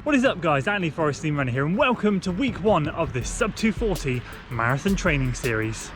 What is up guys, Andy Forest Team Runner here and welcome to week 1 of this sub 240 marathon training series.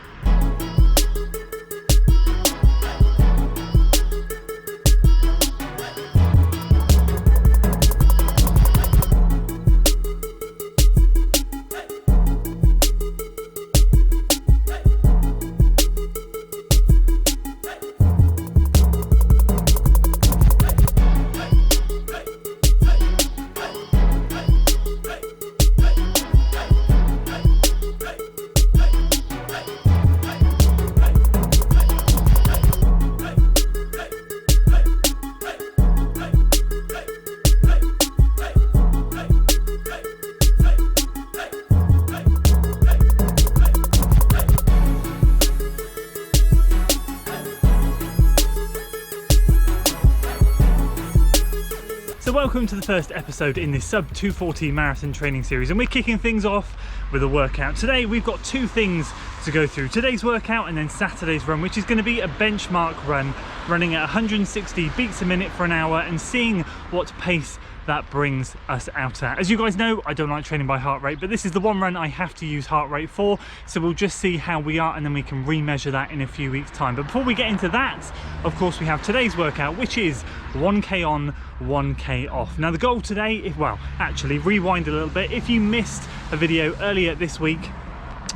So welcome to the first episode in this sub 240 marathon training series, and we're kicking things off with a workout. Today we've got two things to go through: today's workout and then Saturday's run, which is going to be a benchmark run, running at 160 beats a minute for an hour and seeing what pace that brings us out at. As you guys know, I don't like training by heart rate, but this is the one run I have to use heart rate for, so we'll just see how we are and then we can remeasure that in a few weeks time. But before we get into that, of course, we have today's workout, which is 1k on, 1k off. Now the goal today, actually rewind a little bit, if you missed a video earlier this week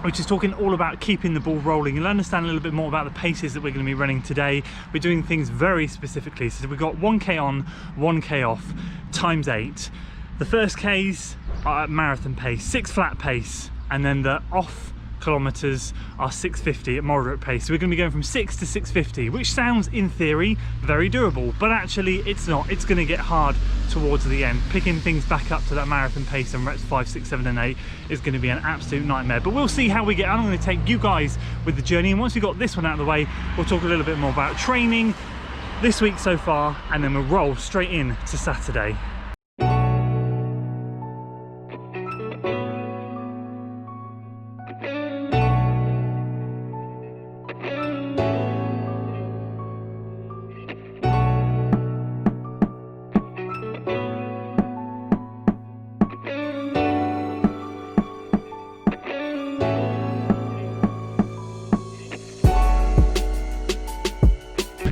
which is talking all about keeping the ball rolling, you'll understand a little bit more about the paces that we're going to be running today. We're doing things very specifically, so we've got 1k on, 1k off times 8. The first k's are at marathon pace, 6 flat pace, and then the off kilometers are 650 at moderate pace. So we're going to be going from 6 to 650, which sounds in theory very doable, but actually it's not. It's going to get hard towards the end. Picking things back up to that marathon pace and reps 5, 6, 7 and 8 is going to be an absolute nightmare, but we'll see how we get on. I'm going to take you guys with the journey, and once we've got this one out of the way, we'll talk a little bit more about training this week so far, and then we'll roll straight in to Saturday.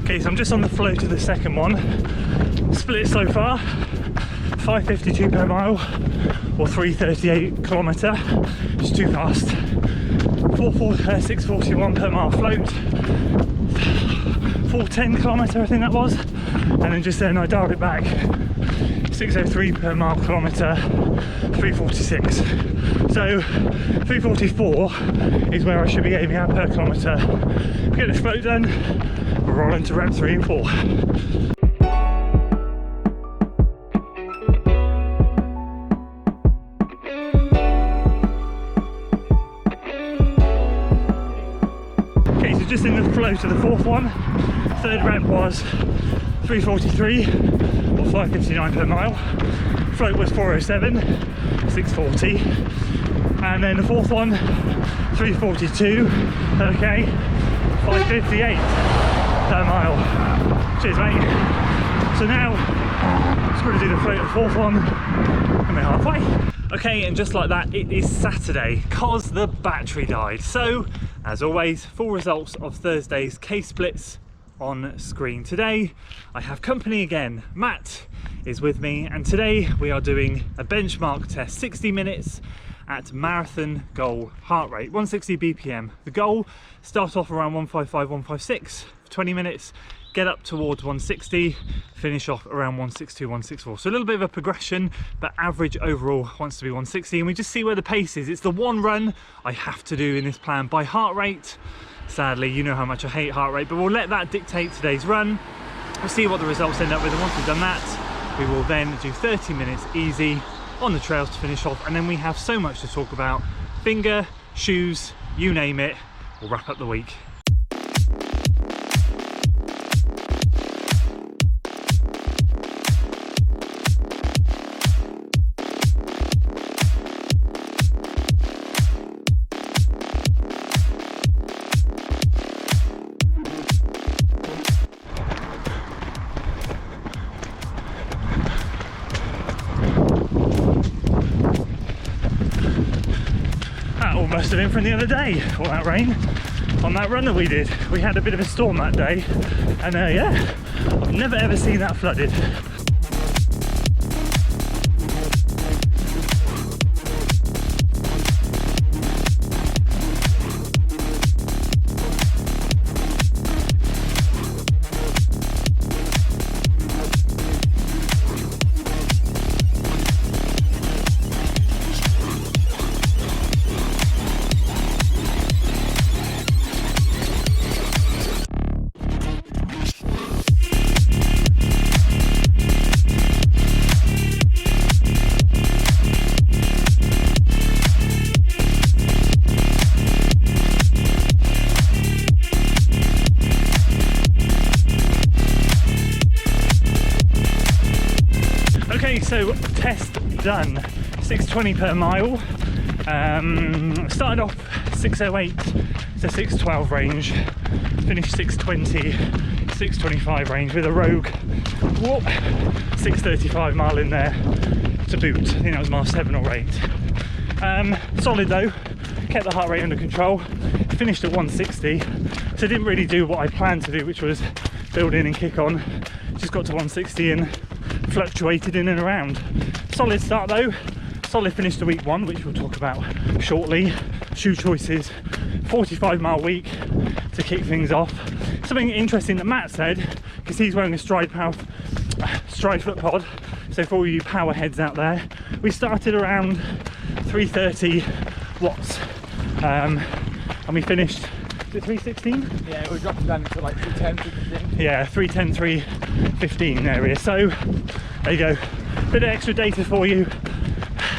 Okay, so I'm just on the flow to the second one. Split so far, 5:52 per mile or 3:38 kilometre, just too fast. 6:41 per mile float, 4:10 kilometre I think that was, and then just then I dialed it back, 6:03 per mile kilometre, 3:46. So 3:44 is where I should be aiming at per kilometre. Get this float done, we'll roll into rep 3 and 4. Okay, so just in the flow to the fourth one, third rep was 3:43 or 5:59 per mile. Float was 4:07, 6:40, and then the fourth one 3:42. Okay, 5:58 per mile. Cheers, mate. So now just got to do the float at the fourth one, and we're halfway. Okay, and just like that, it is Saturday, cause the battery died. So, as always, full results of Thursday's K-splits on screen. Today, I have company again. Matt is with me, and today we are doing a benchmark test, 60 minutes at marathon goal heart rate, 160 BPM. The goal, start off around 155, 156 for 20 minutes, get up towards 160, finish off around 162, 164. So a little bit of a progression, but average overall wants to be 160, and we just see where the pace is. It's the one run I have to do in this plan by heart rate. Sadly, you know how much I hate heart rate, but we'll let that dictate today's run. We'll see what the results end up with, and once we've done that, we will then do 30 minutes easy on the trails to finish off, and then we have so much to talk about. Finger, shoes, you name it, we'll wrap up the week. have been from the other day, all that rain on that run that we did. We had a bit of a storm that day, and yeah, I've never ever seen that flooded. So test done, 6:20 per mile. Started off 6:08 to 6:12 range, finished 6:20, 6:25 range with a rogue 6:35 mile in there to boot. I think that was mile 7 or 8. Solid though, kept the heart rate under control, finished at 160, so didn't really do what I planned to do, which was build in and kick on. Just got to 160 and fluctuated in and around. Solid start though, solid finish to week 1, which we'll talk about shortly. Shoe choices, 45 mile week to kick things off. Something interesting that Matt said, because he's wearing a stride foot pod, so for all you power heads out there, we started around 330 watts and we finished, is it 316? Yeah, we're dropping down to like 310, 315. Yeah, 310, 315 area. So there you go, bit of extra data for you.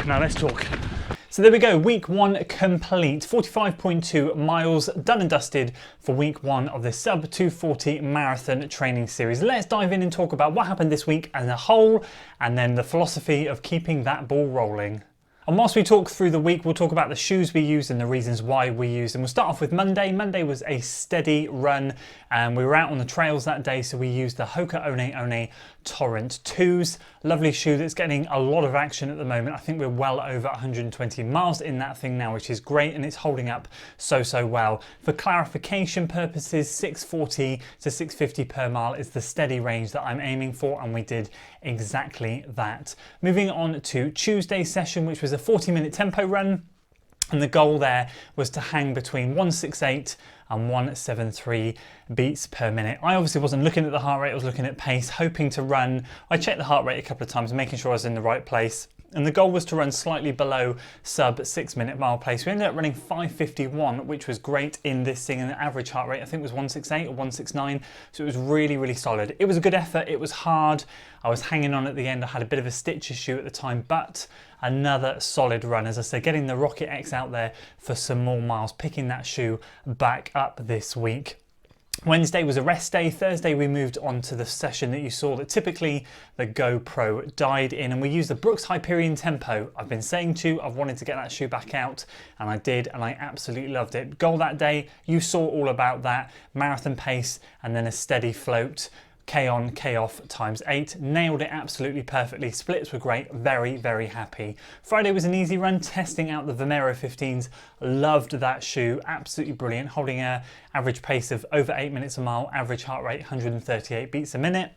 Now let's talk. So there we go, week 1 complete, 45.2 miles done and dusted for week 1 of the sub 240 marathon training series. Let's dive in and talk about what happened this week as a whole, and then the philosophy of keeping that ball rolling. And whilst we talk through the week, we'll talk about the shoes we used and the reasons why we used them. We'll start off with Monday. Monday was a steady run and we were out on the trails that day, so we used the Hoka One Torrent 2s. Lovely shoe that's getting a lot of action at the moment. I think we're well over 120 miles in that thing now, which is great, and it's holding up so well. For clarification purposes, 640 to 650 per mile is the steady range that I'm aiming for, and we did exactly that. Moving on to Tuesday's session, which was a 40-minute tempo run. And the goal there was to hang between 168 and 173 beats per minute. I obviously wasn't looking at the heart rate, I was looking at pace, hoping to run. I checked the heart rate a couple of times, making sure I was in the right place. And the goal was to run slightly below sub 6 minute mile pace. We ended up running 5:51, which was great in this thing, and the average heart rate I think was 168 or 169, so it was really solid. It was a good effort, it was hard, I was hanging on at the end, I had a bit of a stitch issue at the time, but another solid run. As I said, getting the Rocket X out there for some more miles, picking that shoe back up this week. Wednesday was a rest day. Thursday we moved on to the session that you saw that typically the GoPro died in, and we used the Brooks Hyperion Tempo. I've been saying I've wanted to get that shoe back out, and I did, and I absolutely loved it. Goal that day, you saw all about that. Marathon pace and then a steady float. K on, K off ×8. Nailed it absolutely perfectly. Splits were great. Very happy. Friday was an easy run, testing out the Vomero 15s. Loved that shoe. Absolutely brilliant. Holding a average pace of over 8 minutes a mile. Average heart rate 138 beats a minute.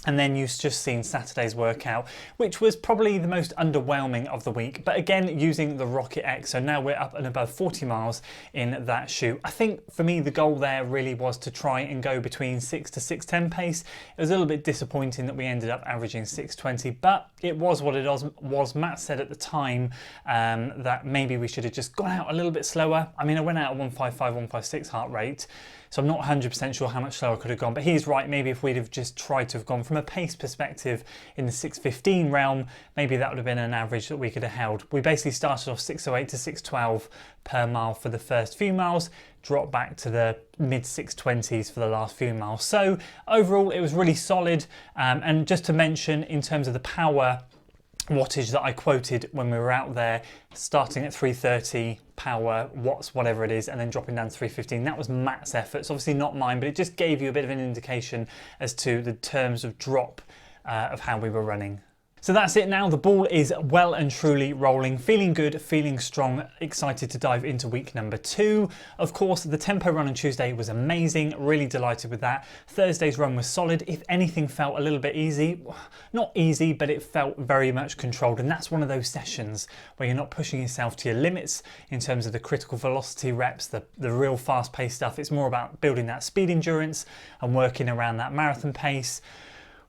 And then you've just seen Saturday's workout, which was probably the most underwhelming of the week, but again using the Rocket X, so now we're up and above 40 miles in that shoe. I think for me the goal there really was to try and go between 6 to 6:10 pace. It was a little bit disappointing that we ended up averaging 6:20, but it was what it was. Matt said at the time that maybe we should have just gone out a little bit slower. I mean, I went out at 155, 156 heart rate, so I'm not 100% sure how much slower I could have gone, but he's right. Maybe if we'd have just tried to have gone from a pace perspective in the 6:15 realm, maybe that would have been an average that we could have held. We basically started off 6:08 to 6:12 per mile for the first few miles, dropped back to the mid 6:20s for the last few miles. So overall, it was really solid. And just to mention, in terms of the power wattage that I quoted when we were out there, starting at 330 power watts, whatever it is, and then dropping down to 315. That was Matt's efforts, obviously not mine, but it just gave you a bit of an indication as to the terms of drop of how we were running. So that's it now. The ball is well and truly rolling. Feeling good, feeling strong, excited to dive into week number 2. Of course, the tempo run on Tuesday was amazing. Really delighted with that. Thursday's run was solid. If anything, felt a little bit easy. Not easy, but it felt very much controlled. And that's one of those sessions where you're not pushing yourself to your limits in terms of the critical velocity reps, the real fast-paced stuff. It's more about building that speed endurance and working around that marathon pace,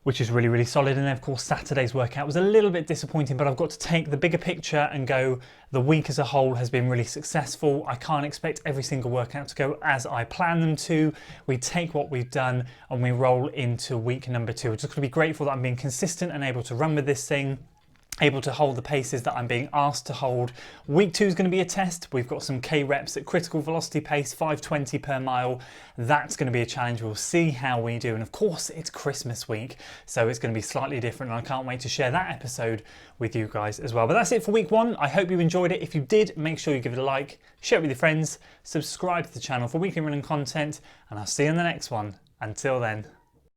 which is really, really solid. And then of course, Saturday's workout was a little bit disappointing, but I've got to take the bigger picture and go, the week as a whole has been really successful. I can't expect every single workout to go as I plan them to. We take what we've done and we roll into week number 2. It's just gonna be grateful that I'm being consistent and able to run with this thing, able to hold the paces that I'm being asked to hold. Week 2 is going to be a test. We've got some K reps at critical velocity pace, 520 per mile. That's going to be a challenge. We'll see how we do. And of course, it's Christmas week, so it's going to be slightly different. And I can't wait to share that episode with you guys as well. But that's it for week 1. I hope you enjoyed it. If you did, make sure you give it a like, share it with your friends, subscribe to the channel for weekly running content, and I'll see you in the next one. Until then.